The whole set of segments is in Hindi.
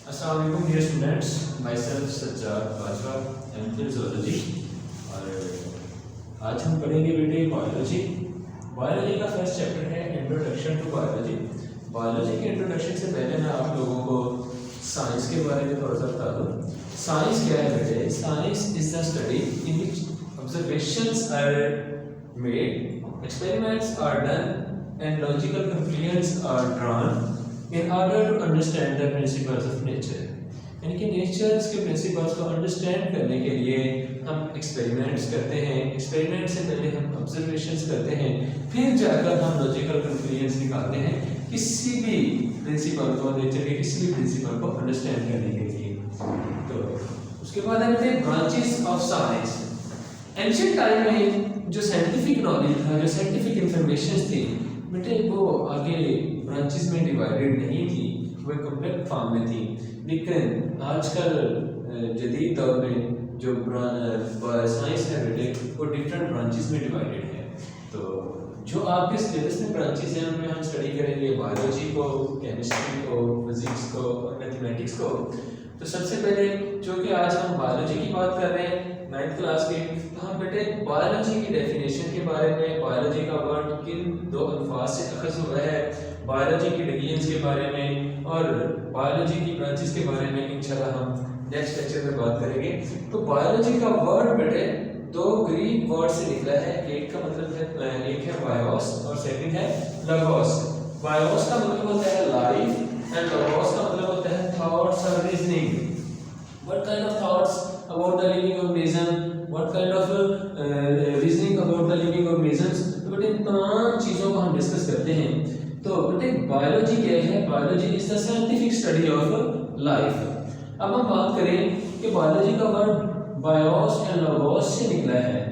अस्सलाम वालेकुम dear students, myself Sajjad Bajwa, MPhil zoology. और आज हम पढ़ेंगे बेटे बायोलॉजी। बायोलॉजी का फर्स्ट चैप्टर है इंट्रोडक्शन टू बायोलॉजी। बायोलॉजी के इंट्रोडक्शन से पहले मैं आप लोगों को साइंस के बारे में थोड़ा सा बता दूँ। साइंस क्या है बेटे? Science is the study in which observations are made, experiments are done and logical conclusions are drawn in order to understand the principles of nature। यानी कि नेचर्स के प्रिंसिपल्स को अंडरस्टैंड करने के लिए हम एक्सपेरिमेंट्स करते हैं। एक्सपेरिमेंट से पहले हम ऑब्जर्वेशंस करते हैं, फिर जाकर हम लॉजिकल कंक्लूजन्स निकालते हैं किसी भी प्रिंसिपल को, नेचर के किसी भी प्रिंसिपल को अंडरस्टैंड करने के लिए। तो उसके बाद है branches of science. Ancient time में जो साइंटिफिक नॉलेज था, जो साइंटिफिक इंफॉर्मेशन थी बेटे, वो आगे ब्रांचेस में डिवाइडेड नहीं थी, वो कम्प्लीट फॉर्म में थी। लेकिन आजकल जदीद दौर में जो साइंस है बेटे, वो डिफरेंट ब्रांचेस में डिवाइडेड है। तो जो आपके सिलेबस में ब्रांचेस हैं उनमें हम स्टडी करेंगे बायोलॉजी को, केमिस्ट्री को, फिजिक्स को और मैथमेटिक्स को। तो सबसे पहले जो कि आज हम बायोलॉजी की बात कर रहे हैं 9th क्लास के, तो हम बेटे बायोलॉजी की डेफिनेशन के बारे में, बायोलॉजी का वर्ड किन दो अल्फाज से अखज़ हुआ है, बायोलॉजी की डिवीजन्स के बारे में और बायोलॉजी की ब्रांचेस के बारे में इंशाल्लाह हम नेक्स्ट लेक्चर में बात करेंगे। तो बायोलॉजी का वर्ड बेटे दो ग्रीक वर्ड से निकला है। एक का मतलब है, एक है बायोस और सेकंड है लोगोस। बायोस का मतलब होता है लाइफ एंड लोगोस का मतलब होता है थॉट्स और reasoning. What kind of thoughts about the living organism, what kind of reasoning about the living organisms. तो बेटे इन तमाम चीज़ों को हम डिस्कस करते हैं। तो बेटे बायोलॉजी क्या है? Biology is the scientific study of life. अब हम बात करें कि बायोलॉजी का वर्ड बायोस एंड लोगोस से निकला है।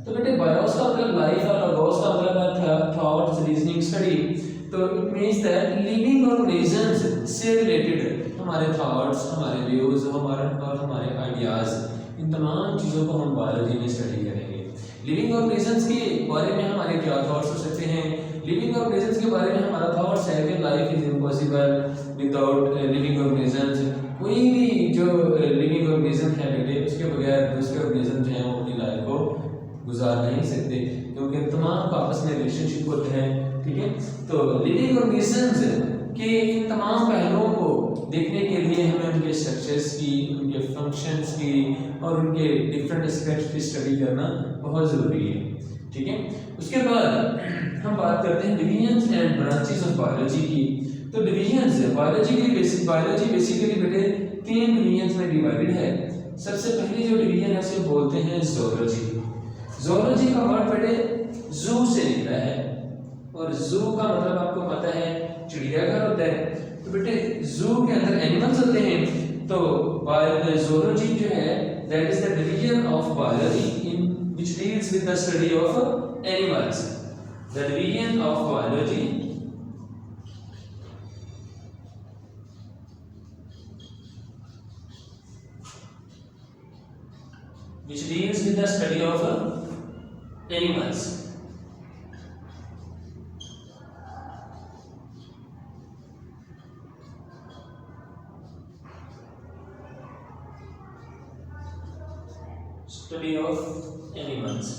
तो बेटे बायोस का मतलब लाइफ और लोगोस का मतलब है थॉट्स, रीजनिंग, स्टडी। तो it means that living organisms से रिलेटेड हमारे थॉट्स, हमारे व्यूज, हमारे आइडियाज, इन तमाम चीज़ों को हम बायोलॉजी में स्टडी करेंगे। लिविंग ऑर्गेनिजम्स के बारे में हमारे क्या थॉट्स हो सकते हैं? लिविंग ऑर्गेनिजम्स के बारे में हमारा थॉट्स है कि life is impossible without leaving organisms. कोई भी जो लिविंग ऑर्गेनिज्म है बेटे, उसके बगैर दूसरे ऑर्गेनिज्म जो हैं वो अपनी लाइफ को गुजार नहीं सकते, क्योंकि तमाम का आपस में रिलेशनशिप होते हैं। ठीक है, तो लिविंग ऑर्गेनिजम्स के इन तमाम पहलुओं को देखने के लिए हमें उनके स्ट्रक्चर्स की, उनके फंक्शंस की और उनके डिफरेंट एस्पेक्ट्स की स्टडी करना बहुत ज़रूरी है। ठीक है, उसके बाद हम बात करते हैं divisions and branches of biology की। तो डिवीजन्स बायोलॉजी बेसिकली बेटे 3 डिवीजन्स में डिवाइडेड है। सबसे पहली जो डिवीजन है उसे बोलते हैं ज़ूलॉजी। ज़ूलॉजी का वर्ड बेटे जू से निकला है, और जू का मतलब आपको पता है चिड़ियाघर होता है। तो बेटे जू के अंदर एनिमल्स होते हैं। तो ज़ूलॉजी जो है that is the division of biology in which deals with the study of animals. The division of biology which deals with the study of animals। Study of animals.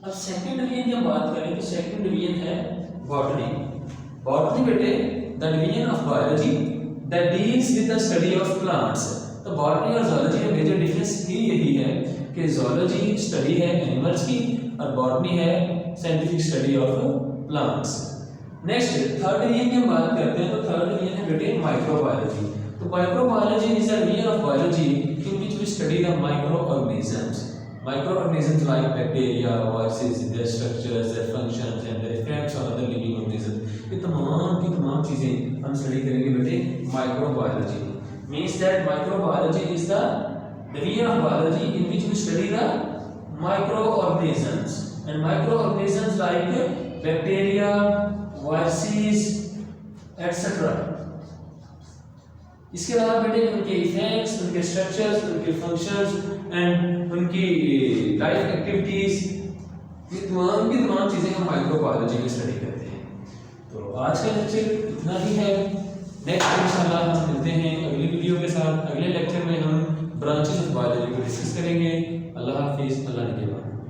अब सेकंड डिवीजन की बात करें तो सेकंड डिवीजन है बॉटनी। बॉटनी बेटे the division of biology that deals with the study of plants. तो बॉटनी और ज़ूलॉजी में मेजर डिफरेंस ही यही है कि ज़ूलॉजी स्टडी है एनिमल्स की और बॉटनी है scientific study of plants. Next third division की हम बात करते हैं। तो थर्ड डिवीजन है बेटे माइक्रोबायोलॉजी। तो microbiology is the division of biology in which we study the micro organisms. Micro organisms like bacteria, viruses, their structures, their functions and their effects on other living organisms. ये तमाम की तमाम चीज़ें हम स्टडी करेंगे बेटे microbiology. Means that microbiology is the division of biology in which we study the microorganisms, and microorganisms like bacteria, viruses, etc. इसके अलावा बेटे उनके इफेक्ट्स, उनके स्ट्रक्चर्स, उनके फंक्शंस एंड उनकी लाइफ एक्टिविटीज, ये तमाम की तमाम चीज़ें हम माइक्रोबायोलॉजी में स्टडी करते हैं। तो आज का लेक्चर इतना ही है। नेक्स्ट इंशाल्लाह हम मिलते हैं अगली वीडियो के साथ। अगले लेक्चर में हम ब्रांचेस ऑफ बायोलॉजी को डिस्कस करेंगे। अल्लाह हाफिज़, अल्लाह निगहबान।